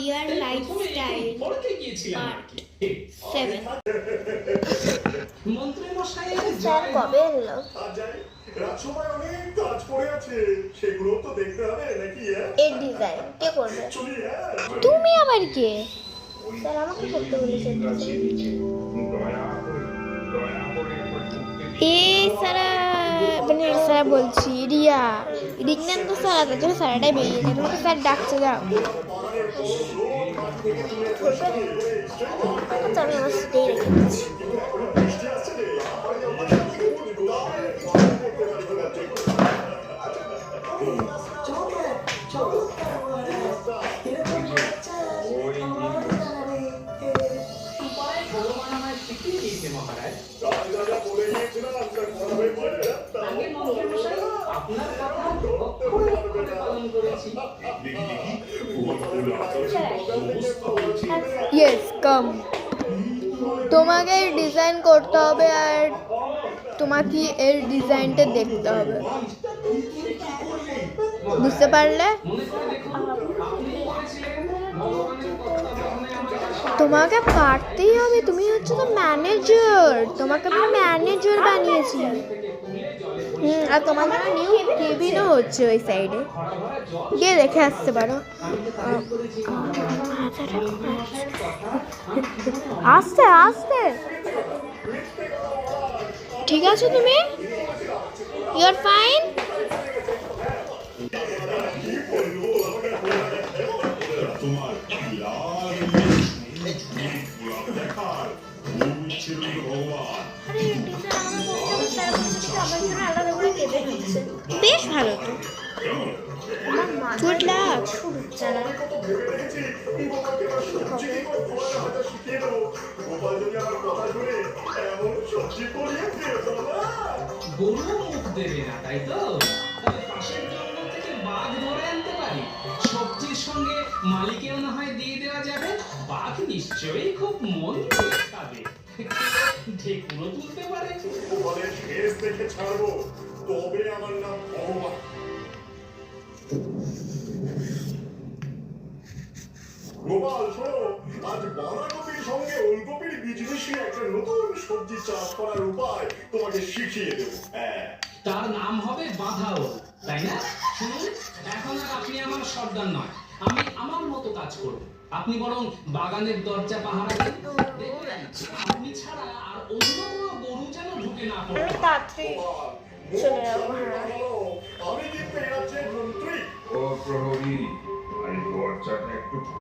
Deer lifestyle part 7 sir কবে এলো? রাজসভায় অনেক কাজ পড়ে আছে, সেগুলো তো দেখতে হবে নাকি? এর ডিজাইন কে করবে? তুমি আবার কে? স্যার আমাকে করতে বলেছেন। সারা মানে স্যার বলছি রিয়া রিকনেন তো স্যার তার জন্য স্যারটাই বেরিয়েছে, তোমাকে স্যার ডাকছে, যাও। আমি আমার সিটেই রেখে দিচ্ছি। ইয়েস কাম, তোমাকে ডিজাইন করতে হবে আর তোমাকে এর ডিজাইনটা দেখতে হবে, বুঝতে পারলে? তোমাকে পারতেই হবে, তুমি হচ্ছে তো ম্যানেজার, তোমাকে আমি ম্যানেজার বানিয়েছি। আর তোমার জন্য নিউ কেবিনও হচ্ছে ওই সাইডে, গিয়ে দেখে আসতে পারো। আস্তে আস্তে, ঠিক আছে তুমি? You are fine? বেশ ভালো তো, গুড লাক। গরু মুখ দেবে না, তাই তো? তবে পাশের জঙ্গল থেকে বাঘ ধরে আনতে পারি, সবজির সঙ্গে মালিকেও না হয় দিয়ে দেওয়া যাবে। বাঘ নিশ্চয়ই খুব মন দিয়ে খাবে, ঢেকুরও তুলতে পারে। তোমাদের শেষ দেখে ছাড়বো, তবে আমার নাম ভগবান। গোপাল শোনো, আজ বাঁধাকপির সঙ্গে ওলকপির বীজ মিশিয়ে একটা নতুন সবজি চাষ করার উপায় তোমাকে শিখিয়ে দেবো। তার নাম হবে বাঁধাও, তাই না? শুনুন, এখন আর আপনি আমার সর্দার নয়, আমি আমার মতো কাজ করব। আপনি বরং বাগানের দরজা পাহারা দেন, দেখবেন আপনি ছাড়া আর অন্য কোনো গরু যেন ঢুকে না পড়ে। আমি কিন্তু এর মন্ত্রী। ও প্রহরী, দরজাটা একটু